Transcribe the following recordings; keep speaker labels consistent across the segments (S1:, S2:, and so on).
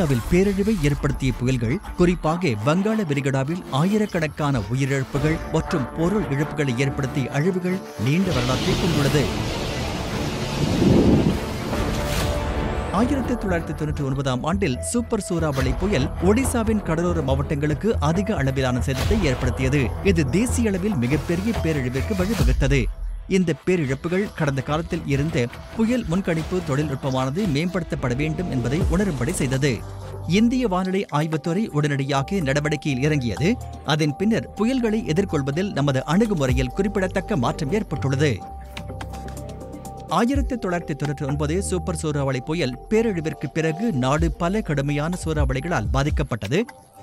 S1: ஆசியாவில் பேரழிவை ஏற்படுத்திய புயல்கள், குறிப்பாக வங்காள விரிகுடாவில் ஆயிரக்கணக்கான உயிரிழப்புகள் மற்றும் பொருள் இழப்புகளை ஏற்படுத்திய அழிவுகள் நீண்ட வரலாற்றை கொண்டுள்ளது. 1999ஆம் ஆண்டில் சூப்பர் சூறாவளி புயல் ஒடிசாவின் கடலோர மாவட்டங்களுக்கு அதிக அளவிலான சேதத்தை ஏற்படுத்தியது. இது தேசிய அளவில் மிகப்பெரிய பேரழிவிற்கு வழிவகுத்தது. இந்த பேரிழப்புகள் கடந்த காலத்தில் இருந்த புயல் முன்கணிப்பு தொழில்நுட்பமானது மேம்படுத்தப்பட வேண்டும் என்பதை உணரும்படி செய்தது. இந்திய வானிலை ஆய்வுத்துறை உடனடியாக நடவடிக்கையில் இறங்கியது. அதன் பின்னர் புயல்களை எதிர்கொள்வதில் நமது அணுகுமுறையில் குறிப்பிடத்தக்க மாற்றம் ஏற்பட்டுள்ளது. 1999 சூப்பர் சூறாவளி புயல் பேரழிவிற்கு பிறகு நாடு பல கடுமையான சூறாவளிகளால் பாதிக்கப்பட்டது.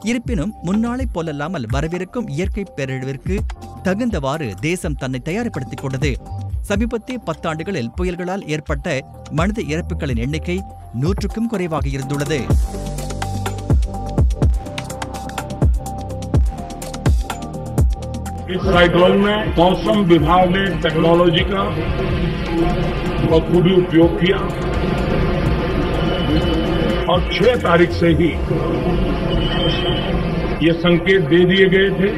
S1: இருப்பினும் முன்னாளைப் போலல்லாமல் வரவிருக்கும் இயற்கை பேரழிவிற்கு தகுந்தவாறு தேசம் தன்னை தயார்படுத்திக் கொண்டது. சமீபத்திய 10 ஆண்டுகளில் புயல்களால் ஏற்பட்ட மனித இறப்புகளின் எண்ணிக்கை 100க்கும் குறைவாக இருந்துள்ளது.
S2: इस साइक्लोन में मौसम विभाग ने टेक्नोलॉजी का बखूबी उपयोग किया और 6 तारीख से ही ये संकेत दे दिए गए थे।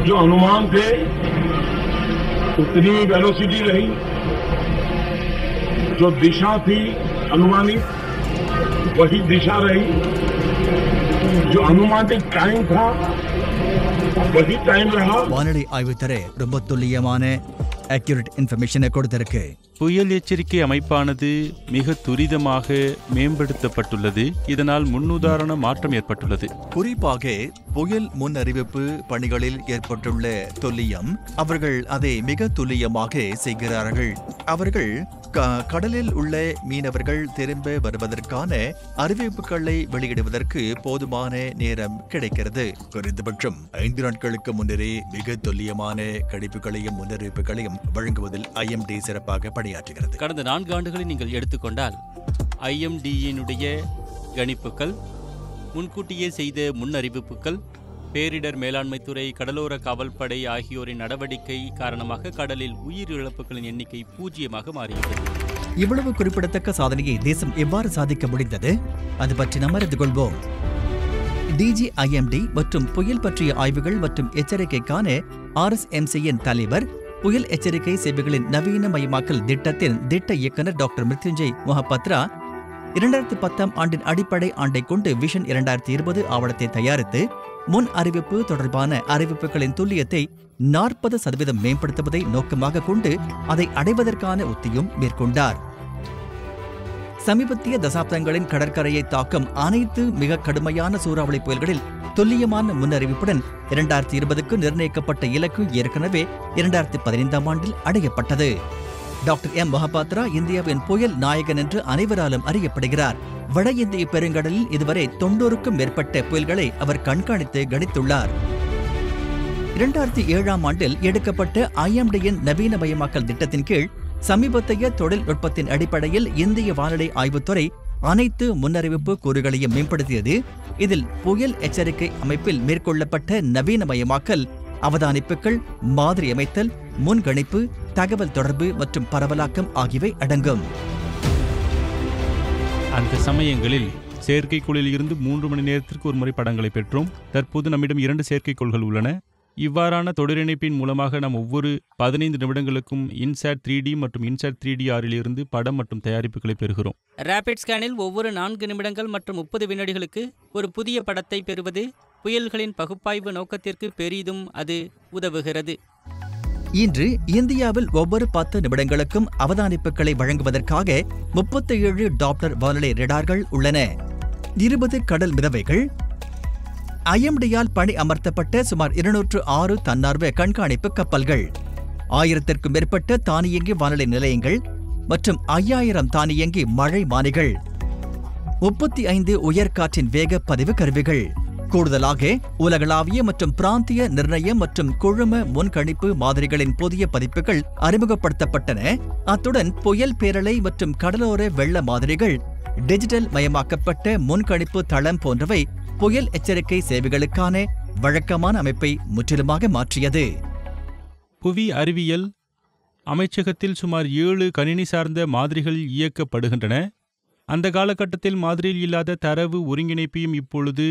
S2: जो अनुमान थे उतनी वेलोसिटी रही, जो दिशा थी अनुमानित वही दिशा रही, जो अनुमानित टाइम था वही टाइम रहा.
S1: வானிலை ஆய்வுத்துறை ரொம்ப துல்லியமான அக்யூரேட் இன்ஃபர்மேஷனை கொடுத்திருக்கு.
S3: புயல் எச்சரிக்கை அமைப்பானது மிக துரிதமாக மேம்படுத்தப்பட்டுள்ளது. இதனால் முன்னுதாரண மாற்றம் ஏற்பட்டுள்ளது.
S1: குறிப்பாக புயல் முன் அறிவிப்பு பணிகளில் ஏற்பட்டுள்ள துல்லியம், அவர்கள் அதை மிக துல்லியமாக செய்கிறார்கள். அவர்கள் கடலில் உள்ள மீனவர்கள் திரும்ப வருவதற்கான அறிவிப்புகளை வெளியிடுவதற்கு போதுமான நேரம் கிடைக்கிறது. குறைந்தபட்சம் 5 நாட்களுக்கு முன்னரே மிக துல்லியமான கணிப்புகளையும் முன்னறிவிப்புகளையும் வழங்குவதில் IMD சிறப்பாக பணியாற்றுகிறது.
S4: கடந்த 4 ஆண்டுகளை நீங்கள் எடுத்துக்கொண்டால் IMDயினுடைய கணிப்புகள், முன்கூட்டியே செய்த முன்னறிவிப்புகள், பேரிடர் மேலாண்மைத்துறை, கடலோர காவல்படை ஆகியோரின் நடவடிக்கை காரணமாக கடலில் உயிரிழப்புகளின் எண்ணிக்கை 0 மாறியுள்ளது.
S1: இவ்வளவு குறிப்பிடத்தக்க சாதனையை தேசம் எவ்வாறு சாதிக்க முடிந்தது? அது பற்றி நாம் அறிந்து கொள்வோம். DGIMD மற்றும் புயல் பற்றிய ஆய்வுகள் மற்றும் எச்சரிக்கைக்கான RSMCயின் தலைவர், புயல் எச்சரிக்கை சேவைகளின் நவீனமயமாக்கல் திட்டத்தின் திட்ட இயக்குநர் டாக்டர் மிருத்யுஞ்சய் மொஹபத்ரா 2010ஆம் ஆண்டின் அடிப்படை ஆண்டை கொண்டு விஷன் 2020 ஆவணத்தை தயாரித்து முன் அறிவிப்பு தொடர்பான அறிவிப்புகளின் துல்லியத்தை 40% மேம்படுத்துவதை நோக்கமாக கொண்டு அதை அடைவதற்கான உத்தியும் மேற்கொண்டார். சமீபத்திய தசாப்தங்களின் கடற்கரையை தாக்கும் அனைத்து மிக கடுமையான சூறாவளி புயல்களில் துல்லியமான முன்னறிவிப்புடன் 2020க்கு நிர்ணயிக்கப்பட்ட இலக்கு ஏற்கனவே 2015ஆம் ஆண்டில் அடையப்பட்டது. Doctor M. மொஹபத்ரா இந்தியாவின் புயல் நாயகன் என்று அனைவராலும் அறியப்படுகிறார். வட இந்திய பெருங்கடலில் இதுவரை 90க்கும் மேற்பட்ட புயல்களை அவர் கண்காணித்து கணித்துள்ளார். 2007ஆம் ஆண்டில் எடுக்கப்பட்ட IMDயின் நவீனமயமாக்கல் திட்டத்தின் கீழ் சமீபத்திய தொழில்நுட்பத்தின் அடிப்படையில் இந்திய வானிலை ஆய்வுத்துறை அனைத்து முன்னறிவிப்பு கூறுகளையும் மேம்படுத்தியது. இதில் புயல் எச்சரிக்கை அமைப்பில் மேற்கொள்ளப்பட்ட நவீனமயமாக்கல், அவதானிப்புகள், மாதிரி அமைத்தல், முன்கணிப்பு, தகவல் தொடர்பு மற்றும் பரவலாக்கம் ஆகியவை அடங்கும்.
S3: அந்த சமயங்களில் செயற்கைக்கோளில் இருந்து 3 மணி நேரத்திற்கு ஒரு முறை படங்களை பெற்றோம். தற்போது நம்மிடம் 2 செயற்கைக்கோள்கள் உள்ளன. இவ்வாறான தொடரிணைப்பின் மூலமாக நாம் ஒவ்வொரு 15 நிமிடங்களுக்கும் இன்சாட் 3D மற்றும் இன்சாட் 3DR-இலிருந்து படம் மற்றும் தயாரிப்புகளை பெறுகிறோம்.
S4: ரேபிட் ஸ்கேனில் ஒவ்வொரு 4 நிமிடங்கள் மற்றும் 30 வினாடிகளுக்கு ஒரு புதிய படத்தை பெறுவது புயல்களின் பகுப்பாய்வு நோக்கத்திற்கு பெரிதும் அது உதவுகிறது.
S1: இன்று இந்தியாவில் ஒவ்வொரு 10 நிமிடங்களுக்கும் அவதானிப்புகளை வழங்குவதற்காக 37 டாப்ளர் வானிலை ரேடார்கள் உள்ளன. 20 கடல் மிதவைகள், IMDயால் பணி அமர்த்தப்பட்ட சுமார் 206 தன்னார்வ கண்காணிப்பு கப்பல்கள், 1000க்கும் மேற்பட்ட தானியங்கி வானிலை நிலையங்கள் மற்றும் 5000 தானியங்கி மழை மானிகள், 35 உயர்காற்றின் வேக பதிவு கருவிகள். கூடுதலாக உலகளாவிய மற்றும் பிராந்திய நிர்ணயம் மற்றும் குழும முன்கணிப்பு மாதிரிகளின் புதிய பதிப்புகள் அறிமுகப்படுத்தப்பட்டன. அத்துடன் புயல் பேரலை மற்றும் கடலோர வெள்ள மாதிரிகள், டிஜிட்டல் மயமாக்கப்பட்ட முன்கணிப்பு தளம் போன்றவை புயல் எச்சரிக்கை சேவைகளுக்கான வழக்கமான அமைப்பை முற்றிலுமாக மாற்றியது.
S3: புவி அறிவியல் அமைச்சகத்தில் சுமார் 7 கணினி சார்ந்த மாதிரிகள் இயக்கப்படுகின்றன. அந்த காலகட்டத்தில் மாதிரியில் இல்லாத தரவு ஒருங்கிணைப்பையும் இப்பொழுது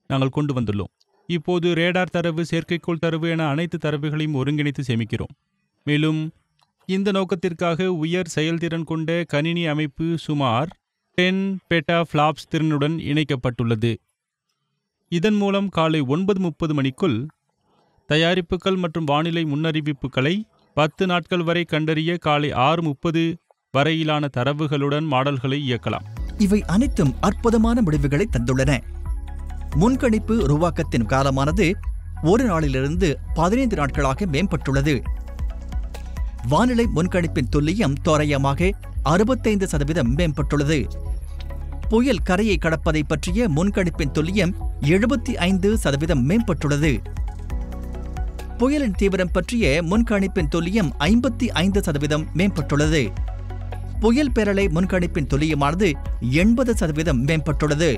S3: நாங்கள் கொண்டு வந்துள்ளோம். இப்போது ரேடார் தரவு, செயற்கைக்கோள் தரவு என அனைத்து தரவுகளையும் ஒருங்கிணைத்து சேமிக்கிறோம். மேலும் இந்த நோக்கத்திற்காக உயர் செயல்திறன் கொண்ட கணினி அமைப்பு சுமார் 10 பெட்டாஃப்ளாப்ஸ் திறனுடன் இணைக்கப்பட்டுள்ளது. இதன் மூலம் காலை 9:30 மணிக்குள் தயாரிப்புகள் மற்றும் வானிலை முன்னறிவிப்புகளை 10 நாட்கள் வரை கண்டறிய காலை 6:30 வரையிலான தரவுகளுடன் மாடல்களை இயக்கலாம்.
S1: இவை அனைத்தும் அற்புதமான முடிவுகளை தந்துள்ளன. முன்கணிப்பு உருவாக்கத்தின் காலமானது 1 நாளிலிருந்து 15 நாட்களாக மேம்பட்டுள்ளது. வானிலை முன்கணிப்பின் துல்லியம் தோராயமாக 65% மேம்பட்டுள்ளது. புயல் கரையை கடப்பதை பற்றிய முன்கணிப்பின் துல்லியம் 75% மேம்பட்டுள்ளது. புயலின் தீவிரம் பற்றிய முன்கணிப்பின் துல்லியம் 55% மேம்பட்டுள்ளது. புயல் பேரலை முன்கணிப்பின் துல்லியமானது 80% மேம்பட்டுள்ளது.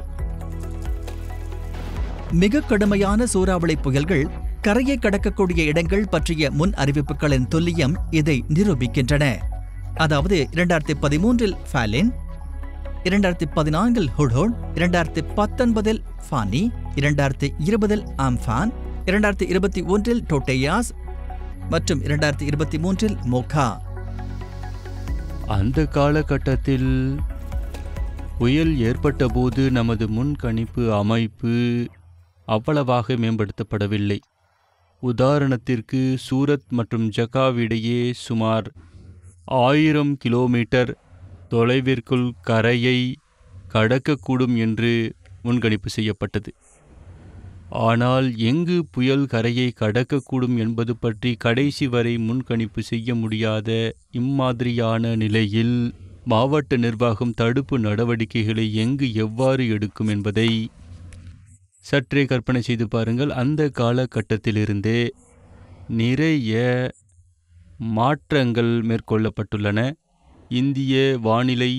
S1: மிக கடுமையான சூறாவளி புயல்கள், கரையை கடக்கக்கூடிய இடங்கள் பற்றிய முன் அறிவிப்புகளின் துல்லியம் இதை நிரூபிக்கின்றன. அதாவது 2013 ஃபாலின், 2014 ஹுட்ஹுட், 2019 ஃபானி, 2020 ஆம்ஃபான், 2021 டோட்டேயாஸ் மற்றும் 2023 மோகா.
S3: அந்த காலகட்டத்தில் புயல் ஏற்பட்டபோது நமது முன்கணிப்பு அமைப்பு அவ்வளவாக மேம்படுத்தப்படவில்லை. உதாரணத்திற்கு சூரத் மற்றும் ஜகாவிடையே சுமார் 1000 கிலோமீட்டர் தொலைவிற்குள் கரையை கடக்கக்கூடும் என்று முன்கணிப்பு செய்யப்பட்டது. ஆனால் எங்கு புயல் கரையை கடக்கக்கூடும் என்பது பற்றி கடைசி வரை முன்கணிப்பு செய்ய முடியாத இம்மாதிரியான நிலையில் மாவட்ட நிர்வாகம் தடுப்பு நடவடிக்கைகளை எங்கு எவ்வாறு எடுக்கும் என்பதை சற்றே கற்பனை செய்து பாருங்கள். அந்த காலகட்டத்திலிருந்தே நிறைய மாற்றங்கள் மேற்கொள்ளப்பட்டுள்ளன. இந்திய வானிலை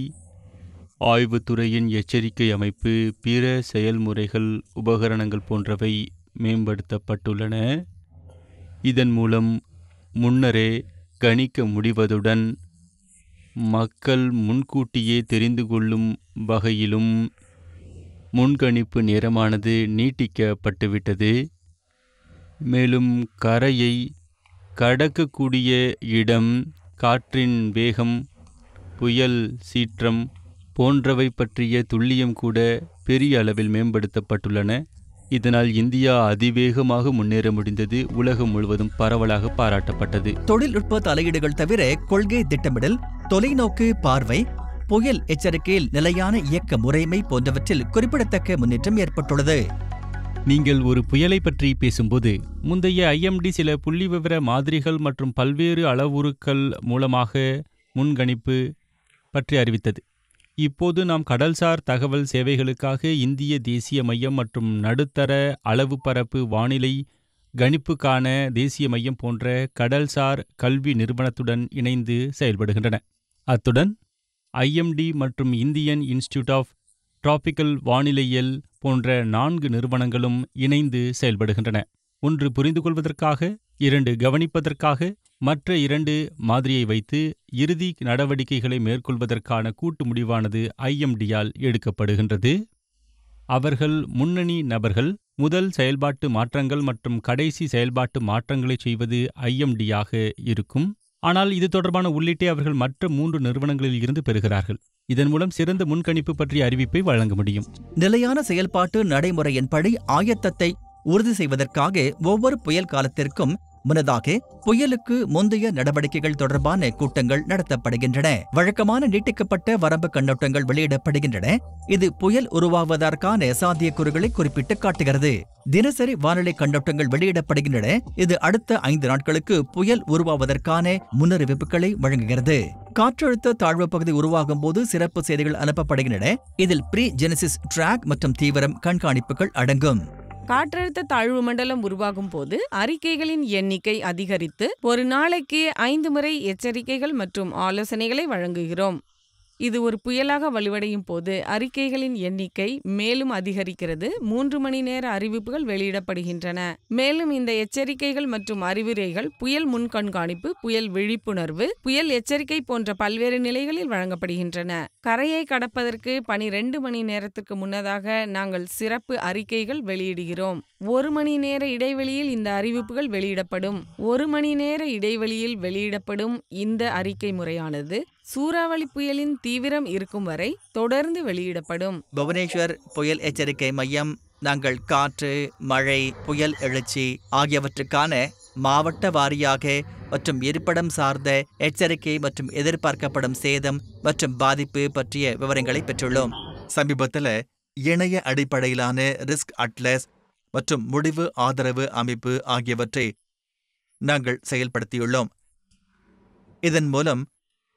S3: ஆய்வுத்துறையின் எச்சரிக்கை அமைப்பு, பிற செயல்முறைகள், உபகரணங்கள் போன்றவை மேம்படுத்தப்பட்டுள்ளன. இதன் மூலம் முன்னரே கணிக்க முடிவதுடன் மக்கள் முன்கூட்டியே தெரிந்து கொள்ளும் வகையிலும் முன்கணிப்பு நேரமானது நீட்டிக்கப்பட்டுவிட்டது. மேலும் கரையை கடக்கக்கூடிய இடம், காற்றின் வேகம், புயல் சீற்றம் போன்றவை பற்றிய துல்லியம் கூட பெரிய அளவில் மேம்படுத்தப்பட்டுள்ளன. இதனால் இந்தியா அதிவேகமாக முன்னேற முடிந்தது. உலகம் முழுவதும் பரவலாக பாராட்டப்பட்டது.
S1: தொழில்நுட்ப தலையீடுகள் தவிர கொள்கை திட்டமிடல், தொலைநோக்கு பார்வை, புயல் எச்சரிக்கையில் நிலையான இயக்க முறைமை போன்றவற்றில் குறிப்பிடத்தக்க முன்னேற்றம் ஏற்பட்டுள்ளது.
S3: நீங்கள் ஒரு புயலை பற்றி பேசும்போது முந்தைய IMD சில புள்ளிவிவர மாதிரிகள் மற்றும் பல்வேறு அளவுருக்கள் மூலமாக முன்கணிப்பு பற்றி அறிவித்தது. இப்போது நாம் கடல்சார் தகவல் சேவைகளுக்காக இந்திய தேசிய மையம் மற்றும் நடுத்தர அளவு பரப்பு வானிலை கணிப்புக்கான தேசிய மையம் போன்ற கடல்சார் கல்வி நிறுவனத்துடன் இணைந்து செயல்படுகின்றன. அத்துடன் IMD மற்றும் இந்தியன் இன்ஸ்டிடியூட் ஆஃப் டிராபிக்கல் வானிலையியல் போன்ற 4 நிறுவனங்களும் இணைந்து செயல்படுகின்றன. ஒன்று புரிந்து கொள்வதற்காக, 2 கவனிப்பதற்காக, மற்ற 2 மாதிரியை வைத்து இறுதி நடவடிக்கைகளை மேற்கொள்வதற்கான கூட்டு முடிவானது IMD-யால் எடுக்கப்படுகின்றது. அவர்கள் முன்னணி நபர்கள். முதல் செயல்பாட்டு மாற்றங்கள் மற்றும் கடைசி செயல்பாட்டு மாற்றங்களை செய்வது IMD-யாக இருக்கும். ஆனால் இது தொடர்பான உள்ளீட்டை அவர்கள் மற்ற 3 நிறுவனங்களில் இருந்து பெறுகிறார்கள். இதன் மூலம் சிறந்த முன்கணிப்பு பற்றிய அறிவிப்பை வழங்க முடியும்.
S1: நிலையான செயல்பாட்டு நடைமுறையின்படி ஆயத்தத்தை உறுதி செய்வதற்காக ஒவ்வொரு புயல் காலத்திற்கும் முன்னதாக புயலுக்கு முந்தைய நடவடிக்கைகள் தொடர்பான கூட்டங்கள் நடத்தப்படுகின்றன. வழக்கமான நீட்டிக்கப்பட்ட வரம்பு கண்ணோட்டங்கள் வெளியிடப்படுகின்றன. இது புயல் உருவாவதற்கான சாத்தியக்கூறுகளை குறிப்பிட்டு காட்டுகிறது. தினசரி வானிலை கண்ணோட்டங்கள் வெளியிடப்படுகின்றன. இது அடுத்த 5 நாட்களுக்கு புயல் உருவாவதற்கான முன்னறிவிப்புகளை வழங்குகிறது. காற்றழுத்த தாழ்வு பகுதி உருவாகும் போது சிறப்பு செய்திகள் அனுப்பப்படுகின்றன. இதில் ப்ரீ ஜெனசிஸ் ட்ராக் மற்றும் தீவிரம் கண்காணிப்புகள் அடங்கும்.
S5: காற்றழுத்த தாழ்வு மண்டலம் உருவாகும் போது அறிக்கைகளின் எண்ணிக்கை அதிகரித்து ஒரு நாளைக்கு 5 முறை எச்சரிக்கைகள் மற்றும் ஆலோசனைகளை வழங்குகிறோம். இது ஒரு புயலாக வலுவடையும் போது அறிக்கைகளின் எண்ணிக்கை மேலும் அதிகரிக்கிறது. 3 மணி நேர அறிவிப்புகள் வெளியிடப்படுகின்றன. மேலும் இந்த எச்சரிக்கைகள் மற்றும் அறிவுரைகள் புயல் முன்கண்காணிப்பு, புயல் விழிப்புணர்வு, புயல் எச்சரிக்கை போன்ற பல்வேறு நிலைகளில் வழங்கப்படுகின்றன. கரையை கடப்பதற்கு 12 மணி நேரத்திற்கு முன்னதாக நாங்கள் சிறப்பு அறிக்கைகள் வெளியிடுகிறோம். 1 மணி நேர இடைவெளியில் இந்த அறிவிப்புகள் வெளியிடப்படும். 1 மணி நேர இடைவெளியில் வெளியிடப்படும் இந்த அறிக்கை முறையானது சூறாவளி புயலின் தீவிரம் இருக்கும் வரை தொடர்ந்து வெளியிடப்படும்.
S1: புவனேஸ்வர் புயல் எச்சரிக்கை மையம் நாங்கள் காற்று, மழை, புயல் எழுச்சி ஆகியவற்றுக்கான மாவட்ட வாரியாக மற்றும் இருப்பிடம் சார்ந்த எச்சரிக்கை மற்றும் எதிர்பார்க்கப்படும் சேதம் மற்றும் பாதிப்பு பற்றிய விவரங்களை பெற்றுள்ளோம். சமீபத்தில் இணைய அடிப்படையிலான ரிஸ்க் அட்லஸ் மற்றும் முடிவு ஆதரவு அமைப்பு ஆகியவற்றை நாங்கள் செயல்படுத்தியுள்ளோம். இதன் மூலம்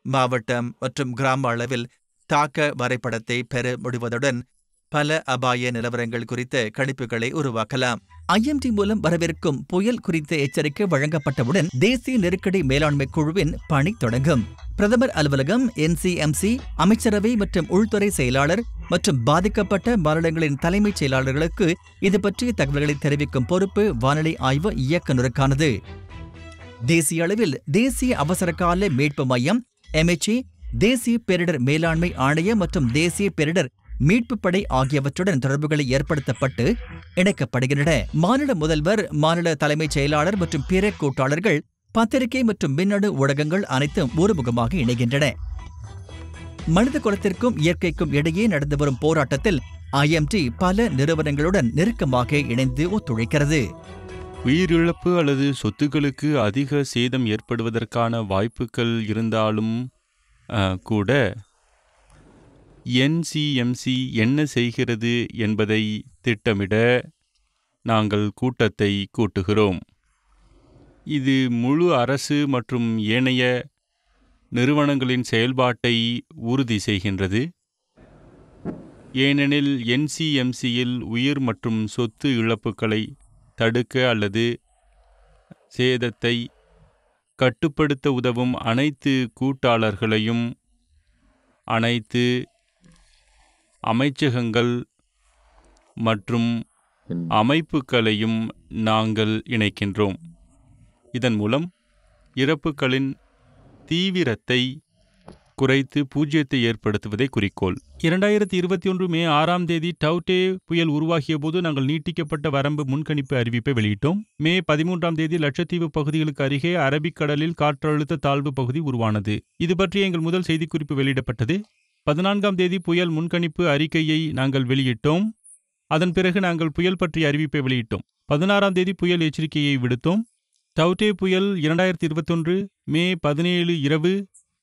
S1: மாவட்டம் மற்றும் கிராம அளவில் தாக்க வரைபடத்தை பெற முடிவதுடன் பல அபாய நிலவரங்கள் குறித்த கணிப்புகளை உருவாக்கலாம். IMD மூலம் வரவிருக்கும் புயல் குறித்த எச்சரிக்கை வழங்கப்பட்டவுடன் தேசிய நெருக்கடி மேலாண்மை குழுவின் பணி தொடங்கும். பிரதமர் அலுவலகம், NCMC, அமைச்சரவை மற்றும் உள்துறை செயலாளர் மற்றும் பாதிக்கப்பட்ட மாநிலங்களின் தலைமைச் செயலாளர்களுக்கு இது பற்றிய தகவல்களை தெரிவிக்கும் பொறுப்பு வானிலை ஆய்வு இயக்குநருக்கானது. தேசிய அளவில் தேசிய அவசரகால மீட்பு மையம், MHA, தேசிய பேரிடர் மேலாண்மை ஆணையம் மற்றும் தேசிய பேரிடர் மீட்பு படை ஆகியவற்றுடன் தொடர்புகளை ஏற்படுத்தப்பட்டு இணைக்கப்படுகின்றன. மாநில முதல்வர், மாநில தலைமைச் செயலாளர் மற்றும் பிற கூட்டாளர்கள், பத்திரிகை மற்றும் மின்னணு ஊடகங்கள் அனைத்தும் ஒருமுகமாக இணைகின்றன. மனித குலத்திற்கும் இயற்கைக்கும் இடையே நடந்து வரும் போராட்டத்தில் IMD பல நிறுவனங்களுடன் நெருக்கமாக இணைந்து ஒத்துழைக்கிறது.
S3: உயிரிழப்பு அல்லது சொத்துக்களுக்கு அதிக சேதம் ஏற்படுவதற்கான வாய்ப்புகள் இருந்தாலும் கூட NCMC என்ன செய்கிறது என்பதை திட்டமிட நாங்கள் கூட்டத்தை கூட்டுகிறோம். இது முழு அரசு மற்றும் ஏனைய நிறுவனங்களின் செயல்பாட்டை உறுதி செய்கின்றது. ஏனெனில் NCMCயில் உயிர் மற்றும் சொத்து இழப்புகளை தடுக்க அல்லது சேதத்தை கட்டுப்படுத்த உதவும் அனைத்து கூட்டாளர்களையும் அனைத்து அமைச்சகங்கள் மற்றும் அமைப்புகளையும் நாங்கள் இணைக்கின்றோம். இதன் மூலம் இறப்புகளின் தீவிரத்தை குறைத்து பூஜ்ஜியத்தை ஏற்படுத்துவதை குறிக்கோள். 2021 மே 6ஆம் தேதி டவுட்டே புயல் உருவாகிய போது நாங்கள் நீட்டிக்கப்பட்ட வரம்பு முன்கணிப்பு அறிவிப்பை வெளியிட்டோம். மே 13ஆம் தேதி லட்சத்தீவு பகுதிகளுக்கு அருகே அரபிக்கடலில் காற்றழுத்த தாழ்வு பகுதி உருவானது. இது பற்றி எங்கள் முதல் செய்திக்குறிப்பு வெளியிடப்பட்டது. 14ஆம் தேதி புயல் முன்கணிப்பு அறிக்கையை நாங்கள் வெளியிட்டோம். அதன் பிறகு நாங்கள் புயல் பற்றிய அறிவிப்பை வெளியிட்டோம். 16ஆம் தேதி புயல் எச்சரிக்கையை விடுத்தோம். டவுட்டே புயல் 2021 மே 17 இரவு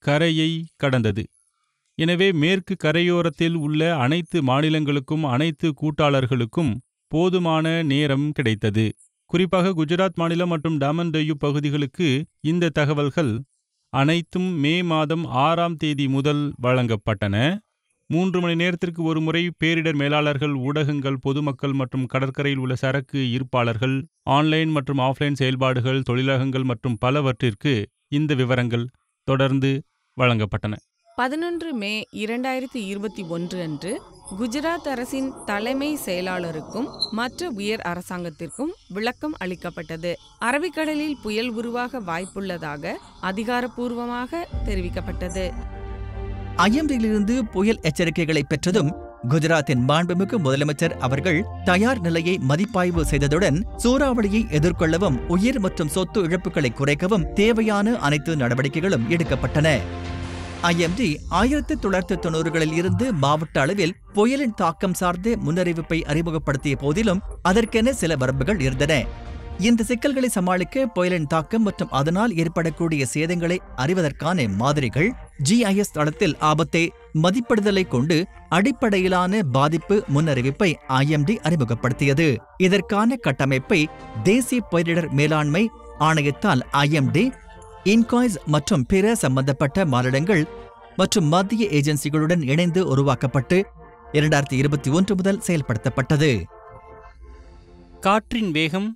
S3: கரையை கடந்தது. எனவே மேற்கு கரையோரத்தில் உள்ள அனைத்து மாநிலங்களுக்கும் அனைத்து கூட்டாளர்களுக்கும் போதுமான நேரம் கிடைத்தது. குறிப்பாக குஜராத் மாநிலம் மற்றும் டாமன் டையூ பகுதிகளுக்கு இந்த தகவல்கள் அனைத்தும் மே மாதம் 6ஆம் தேதி முதல் வழங்கப்பட்டன. 3 மணி நேரத்திற்கு ஒரு முறை பேரிடர் மேலாளர்கள், ஊடகங்கள், பொதுமக்கள் மற்றும் கடற்கரையில் உள்ள சரக்கு இருப்பாளர்கள், ஆன்லைன் மற்றும் ஆஃப்லைன் செயல்பாடுகள், தொழிலகங்கள் மற்றும் பலவற்றிற்கு இந்த விவரங்கள் தொடர்ந்து வழங்கப்பட்டன.
S5: 11 மே 2021 அன்று குஜராத் அரசின் தலைமை செயலாளருக்கும் மற்ற உயர் அரசாங்கத்திற்கும் விளக்கம் அளிக்கப்பட்டது. அரபிக்கடலில் புயல் உருவாக வாய்ப்புள்ளதாக அதிகாரப்பூர்வமாக தெரிவிக்கப்பட்டது.
S1: IMDயிலிருந்து புயல் எச்சரிக்கைகளை பெற்றதும் குஜராத்தின் மாண்புமிகு முதலமைச்சர் அவர்கள் தயார் நிலையை மதிப்பாய்வு செய்ததுடன் சூறாவளியை எதிர்கொள்ளவும் உயிர் மற்றும் சொத்து இழப்புகளை குறைக்கவும் தேவையான அனைத்து நடவடிக்கைகளும் எடுக்கப்பட்டன. IMD 1990களில் இருந்து மாவட்ட அளவில் புயலின் தாக்கம் சார்ந்த முன்னறிவிப்பை அறிமுகப்படுத்திய போதிலும் அதற்கென சில வரம்புகள் இருந்தன. இந்த சிக்கல்களை சமாளிக்க புயலின் தாக்கம் மற்றும் அதனால் ஏற்படக்கூடிய சேதங்களை அறிவதற்கான மாதிரிகள் GIS தளத்தில் ஆபத்தை மதிப்பிடுதலை கொண்டு அடிப்படையிலான பாதிப்பு முன்னறிவிப்பை IMD அறிமுகப்படுத்தியது. இதற்கான கட்டமைப்பை தேசிய பேரிடர் மேலாண்மை ஆணையத்தால் IMD, இன்காய்ஸ் மற்றும் பிற சம்பந்தப்பட்ட மாநிலங்கள் மற்றும் மத்திய ஏஜென்சிகளுடன் இணைந்து உருவாக்கப்பட்டு 2021 முதல் செயல்படுத்தப்பட்டது.
S4: காற்றின் வேகம்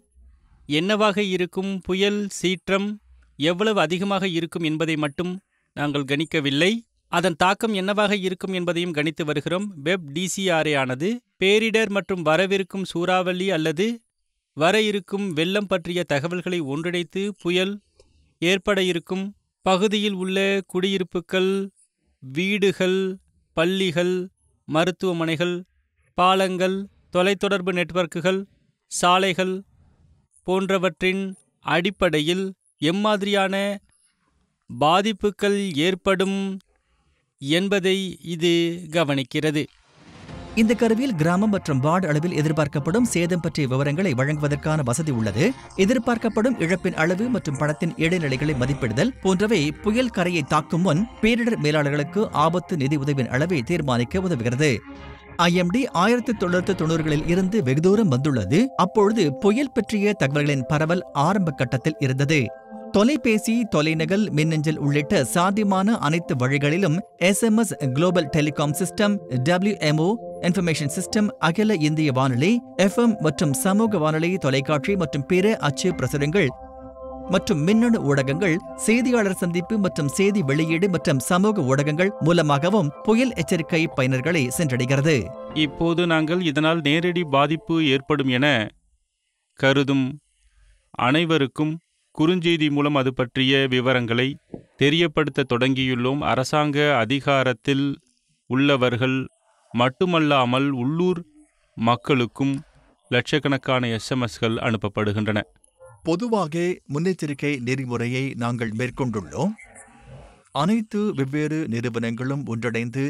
S4: என்னவாக இருக்கும், புயல் சீற்றம் எவ்வளவு அதிகமாக இருக்கும் என்பதை மட்டும் நாங்கள் கணிக்கவில்லை. அதன் தாக்கம் என்னவாக இருக்கும் என்பதையும் கணித்து வருகிறோம். வெப் டிசிஆர்ஏ ஆனது பேரிடர் மற்றும் வரவிருக்கும் சூறாவளி அல்லது வர இருக்கும் வெள்ளம் பற்றிய தகவல்களை ஒன்றிணைத்து புயல் ஏற்பட இருக்கும் பகுதியில் உள்ள குடியிருப்புகள், வீடுகள், பள்ளிகள், மருத்துவமனைகள், பாலங்கள், தொலைத்தொடர்பு நெட்வொர்க்குகள், சாலைகள் போன்றவற்றின் அடிப்படையில் எம்மாதிரியான பாதிப்புகள் ஏற்படும் என்பதை இது கவனிக்கிறது.
S1: இந்த கருவியில் கிராமம் மற்றும் வார்டு அளவில் எதிர்பார்க்கப்படும் சேதம் பற்றிய விவரங்களை வழங்குவதற்கான வசதி உள்ளது. எதிர்பார்க்கப்படும் இழப்பின் அளவு மற்றும் பணத்தின் இடைநிலைகளை மதிப்பிடுதல் போன்றவை புயல் கரையை தாக்கும் முன் பேரிடர் மேலாளர்களுக்கு ஆபத்து நிதி உதவியின் அளவை தீர்மானிக்க உதவுகிறது. IMD 1990களில் இருந்து வெகு தூரம் வந்துள்ளது. அப்பொழுது புயல் பற்றிய தகவல்களின் பரவல் ஆரம்ப கட்டத்தில் இருந்தது. தொலைபேசி, தொலைநகல், மின்னஞ்சல் உள்ளிட்ட சாத்தியமான அனைத்து வழிகளிலும் SMS global telecom system, WMO information system, அகில இந்திய வானொலி, FM மற்றும் சமூக வானொலி, தொலைக்காட்சி மற்றும் பிற அச்சு பிரசுரங்கள் மற்றும் மின்னணு ஊடகங்கள், செய்தியாளர் சந்திப்பு மற்றும் செய்தி வெளியீடு மற்றும் சமூக ஊடகங்கள் மூலமாகவும் புயல் எச்சரிக்கை பயனர்களை சென்றடைகிறது.
S3: இப்போது நாங்கள் இதனால் நேரடி பாதிப்பு ஏற்படும் என கருதும் அனைவருக்கும் குறுஞ்செய்தி மூலம் அது பற்றிய விவரங்களை தெரியப்படுத்த தொடங்கியுள்ளோம். அரசாங்க அதிகாரத்தில் உள்ளவர்கள் மட்டுமல்லாமல் உள்ளூர் மக்களுக்கும் லட்சக்கணக்கான SMSகள் அனுப்பப்படுகின்றன.
S1: பொதுவாக முன்னெச்சரிக்கை நெறிமுறையை நாங்கள் மேற்கொண்டுள்ளோம். அனைத்து வெவ்வேறு நிறுவனங்களும் ஒன்றிணைந்து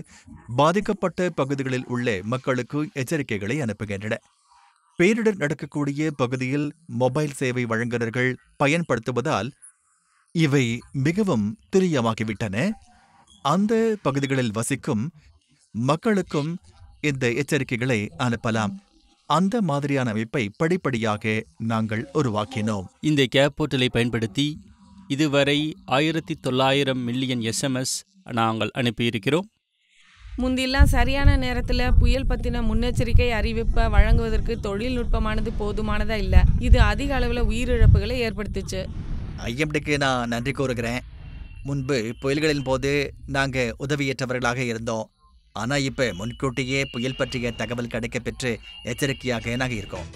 S1: பாதிக்கப்பட்ட பகுதிகளில் உள்ள மக்களுக்கு எச்சரிக்கைகளை அனுப்புகின்றன. பேரிடர் நடக்கக்கூடிய பகுதியில் மொபைல் சேவை வழங்குநர்கள் பயன்படுத்துவதால் இவை மிகவும் துல்லியமாகிவிட்டன. அந்த பகுதிகளில் வசிக்கும் மக்களுக்கும் இந்த எச்சரிக்கைகளை அனுப்பலாம். அந்த மாதிரியான அமைப்பை படிப்படியாக நாங்கள் உருவாக்கினோம்.
S4: இந்த கேப் போர்ட்டலை பயன்படுத்தி இதுவரை 1900 மில்லியன் SMS நாங்கள் அனுப்பியிருக்கிறோம்.
S5: முந்திலாம் சரியான நேரத்தில் புயல் பற்றின முன்னெச்சரிக்கை அறிவிப்பை வழங்குவதற்கு தொழில்நுட்பமானது போதுமானதா இல்லை. இது அதிக அளவில் உயிரிழப்புகளை ஏற்படுத்துச்சு.
S1: IMDக்கு நான் நன்றி கூறுகிறேன். முன்பு புயல்களின் போது நாங்கள் உதவியற்றவர்களாக இருந்தோம். ஆனால் இப்போ முன்கூட்டியே புயல் பற்றிய தகவல் கிடைக்க பெற்று எச்சரிக்கையாக நாங்கள் இருக்கோம்.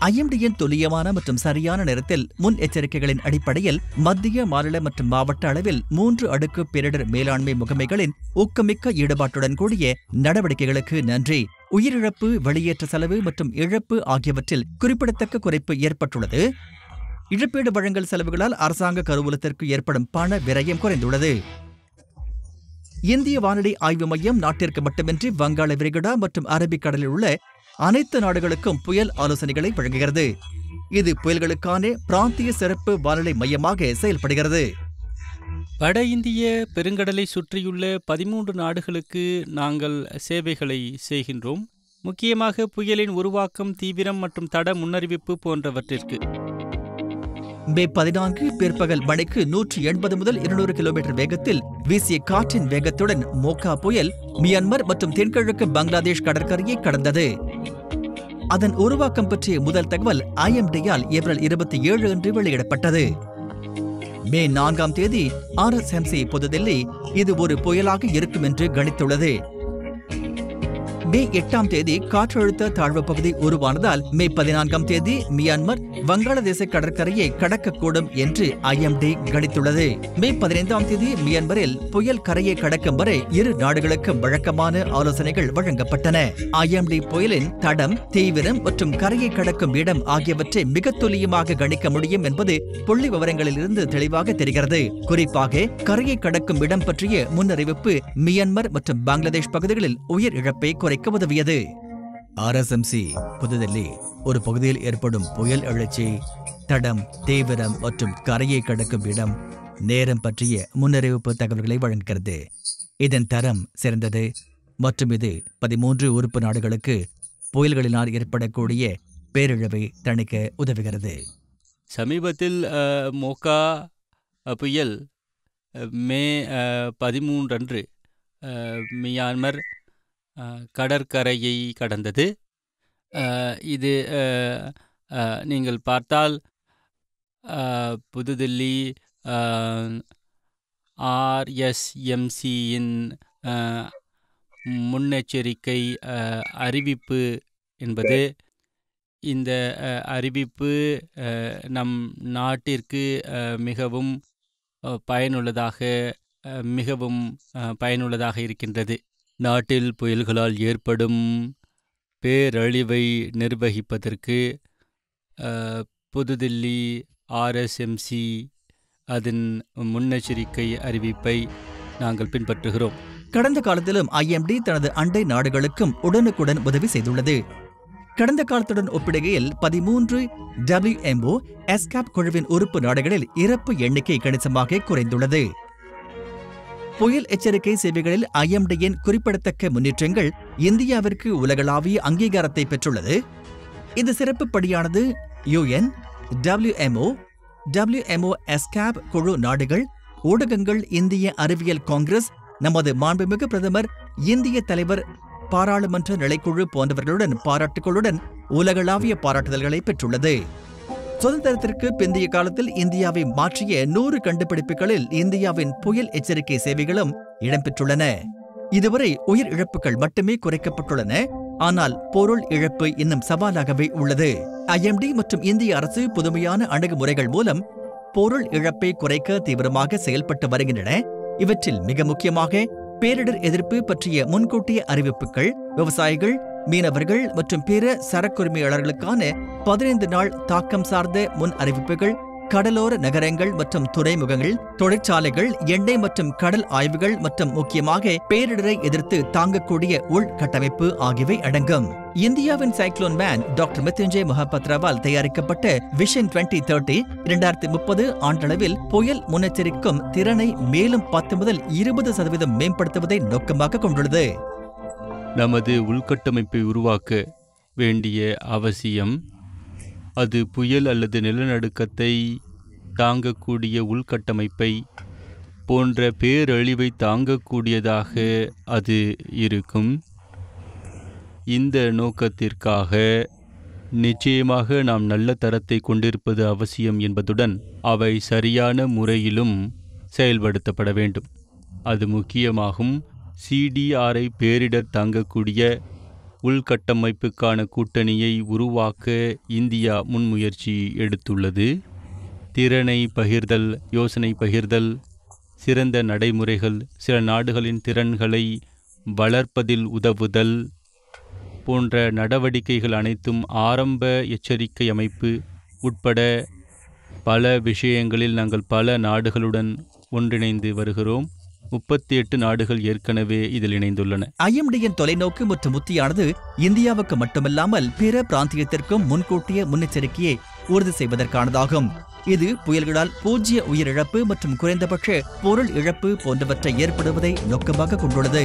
S1: IMDயின் துல்லியமான மற்றும் சரியான நேரத்தில் முன் எச்சரிக்கைகளின் அடிப்படையில் மத்திய, மாநில மற்றும் மாவட்ட அளவில் 3 அடுக்கு பேரிடர் மேலாண்மை முகமைகளின் ஊக்கமிக்க ஈடுபாட்டுடன் கூடிய நடவடிக்கைகளுக்கு நன்றி. உயிரிழப்பு, வெளியேற்ற செலவு மற்றும் இழப்பு ஆகியவற்றில் குறிப்பிடத்தக்க குறைப்பு ஏற்பட்டுள்ளது. இழப்பீடு வழங்கல் செலவுகளால் அரசாங்க கருவூலத்திற்கு ஏற்படும் பண விரயம் குறைந்துள்ளது. இந்திய வானிலை ஆய்வு மையம் நாட்டிற்கு மட்டுமின்றி வங்காள விரிகுடா மற்றும் அரபிக்கடலில் உள்ள அனைத்து நாடுகளுக்கும் புயல் ஆலோசனைகளை வழங்குகிறது. இது புயல்களுக்கான பிராந்திய சிறப்பு வானிலை மையமாக செயல்படுகிறது.
S4: வட இந்திய பெருங்கடலை சுற்றியுள்ள 13 நாடுகளுக்கு நாங்கள் சேவைகளை செய்கின்றோம். முக்கியமாக புயலின் உருவாக்கம், தீவிரம் மற்றும் தட முன்னறிவிப்பு போன்றவற்றிற்கு.
S1: மே 14 பிற்பகல் மணிக்கு 180 முதல் 200 கிலோமீட்டர் வேகத்தில் வீசிய காற்றின் வேகத்துடன் மோகா புயல் மியான்மர் மற்றும் தென்கிழக்கு பங்களாதேஷ் கடற்கரையை கடந்தது. அதன் உருவாக்கம் பற்றிய முதல் தகவல் IMDயால் ஏப்ரல் 27 அன்று வெளியிடப்பட்டது. மே 4ஆம் தேதி RSMC புதுதில்லி இது ஒரு புயலாக இருக்கும் என்று கணித்துள்ளது. மே 8ஆம் தேதி காற்றழுத்த தாழ்வு பகுதி உருவானதால் மே 14ஆம் தேதி மியான்மர் வங்காளதேச கடற்கரையை கடக்கக்கூடும் என்று IMD கணித்துள்ளது. மே 15ஆம் தேதி மியான்மரில் புயல் கரையை கடக்கும் வரை இரு நாடுகளுக்கும் வழக்கமான ஆலோசனைகள் வழங்கப்பட்டன. IMD புயலின் தடம், தீவிரம் மற்றும் கரையை கடக்கும் இடம் ஆகியவற்றை மிக துல்லியமாக கணிக்க முடியும் என்பது புள்ளி விவரங்களில் இருந்து தெளிவாக தெரிகிறது. குறிப்பாக கரையை கடக்கும் இடம் பற்றிய முன்னறிவிப்பு மியான்மர் மற்றும் பங்களாதேஷ் பகுதிகளில் உயிர் இழப்பை குறைக்க உதவியது. RSMC புதுதில்லி ஒரு பகுதியில் ஏற்படும் புயல் எழுச்சி, தடம், தீவிரம் மற்றும் கரையை கடக்கும் இடம், நேரம் பற்றிய முன்னறிவிப்பு தகவல்களை வழங்குகிறது. இதன் தரம் சிறந்தது மற்றும் இது 13 உறுப்பு நாடுகளுக்கு புயல்களினால் ஏற்படக்கூடிய பேரிழவை தணிக்க உதவுகிறது.
S4: சமீபத்தில் மோகா புயல் மே 13 அன்று மியான்மர் கடற்கரையை கடந்தது. இது நீங்கள் பார்த்தால் புதுதில்லி, RSMCயின் முன்னெச்சரிக்கை அறிவிப்பு என்பது இந்த அறிவிப்பு நம் நாட்டிற்கு மிகவும் பயனுள்ளதாக இருக்கின்றது. நாட்டில் புயல்களால் ஏற்படும் பேரழிவை நிர்வகிப்பதற்கு புதுதில்லி RSMC அதன் முன்னெச்சரிக்கை அறிவிப்பை நாங்கள் பின்பற்றுகிறோம்.
S1: கடந்த காலத்திலும் IMD தனது அண்டை நாடுகளுக்கும் உடனுக்குடன் உதவி செய்துள்ளது. கடந்த காலத்துடன் ஒப்பிடுகையில் 13 WMO ESCAP குழுவின் உறுப்பு நாடுகளில் இறப்பு எண்ணிக்கை கணிசமாக குறைந்துள்ளது. புயல் எச்சரிக்கை சேவைகளில் IMDயின் குறிப்பிடத்தக்க முன்னேற்றங்கள் இந்தியாவிற்கு உலகளாவிய அங்கீகாரத்தை பெற்றுள்ளது. இந்த சிறப்பு படியானது UN, WMO ESCAP குழு நாடுகள், ஊடகங்கள், இந்திய அறிவியல் காங்கிரஸ், நமது மாண்புமிகு பிரதமர், இந்திய தலைவர், பாராளுமன்ற நிலைக்குழு போன்றவர்களுடன் பாராட்டுகளுடன் உலகளாவிய பாராட்டுதல்களை பெற்றுள்ளது. சுதந்திரத்திற்கு பிந்தைய காலத்தில் இந்தியாவை மாற்றிய 100 கண்டுபிடிப்புகளில் இந்தியாவின் புயல் எச்சரிக்கை சேவைகளும் இடம்பெற்றுள்ளன. இதுவரை உயிர் இழப்புகள் மட்டுமே குறைக்கப்பட்டுள்ளன. ஆனால் பொருள் இழப்பு இன்னும் சவாலாகவே உள்ளது. IMD மற்றும் இந்திய அரசு புதுமையான அணுகுமுறைகள் மூலம் பொருள் இழப்பை குறைக்க தீவிரமாக செயல்பட்டு வருகின்றன. இவற்றில் மிக முக்கியமாக பேரிடர் எதிர்ப்பு பற்றிய முன்கூட்டிய அறிவிப்புகள், விவசாயிகள், மீனவர்கள் மற்றும் பிற சரக்குரிமையாளர்களுக்கான 15 நாள் தாக்கம் சார்ந்த முன் அறிவிப்புகள், கடலோர நகரங்கள் மற்றும் துறைமுகங்கள், தொழிற்சாலைகள், எண்ணெய் மற்றும் கடல் ஆய்வுகள் மற்றும் முக்கியமாக பேரிடரை எதிர்த்து தாங்கக்கூடிய உள்கட்டமைப்பு ஆகியவை அடங்கும். இந்தியாவின் சைக்ளோன் மேன் டாக்டர் மிருத்யுஞ்சய் மொஹபத்ராவால் தயாரிக்கப்பட்ட விஷன் 2030 2030 ஆண்டளவில் புயல் முன்னெச்சரிக்கும் திறனை மேலும் 10 முதல் 20% மேம்படுத்துவதை நோக்கமாக கொண்டுள்ளது.
S3: நமது உள்கட்டமைப்பை உருவாக்க வேண்டிய அவசியம், அது புயல் அல்லது நிலநடுக்கத்தை தாங்கக்கூடிய உள்கட்டமைப்பை போன்ற பேரழிவை தாங்கக்கூடியதாக அது இருக்கும். இந்த நோக்கத்திற்காக நிச்சயமாக நாம் நல்ல தரத்தை கொண்டிருப்பது அவசியம் என்பதுடன் அவை சரியான முறையிலும் செயல்படுத்தப்பட வேண்டும். அது முக்கியமாகும். CDRI பேரிடர் தாங்கக்கூடிய உள்கட்டமைப்புக்கான கூட்டணியை உருவாக்க இந்தியா முன்முயற்சி எடுத்துள்ளது. திறனை பகிர்தல், யோசனை பகிர்தல், சிறந்த நடைமுறைகள், சில நாடுகளின் திறன்களை வளர்ப்பதில் உதவுதல் போன்ற நடவடிக்கைகள் அனைத்தும் ஆரம்ப எச்சரிக்கை அமைப்பு உட்பட பல விஷயங்களில் நாங்கள் பல நாடுகளுடன் ஒன்றிணைந்து வருகிறோம். 38 நாடுகள் ஏற்கனவே இதில் இணைந்துள்ளன.
S1: IMDயின் தொலைநோக்கு மற்றும் உத்தியானது இந்தியாவுக்கு மட்டுமல்லாமல் பிற பிராந்தியத்திற்கும் முன்கூட்டிய முன்னெச்சரிக்கையை உறுதி செய்வதற்கானதாகும். இது புயல்களால் பூஜ்ய உயிரிழப்பு மற்றும் குறைந்தபட்ச பொருள் இழப்பு போன்றவற்றை ஏற்படுவதை நோக்கமாக கொண்டுள்ளது.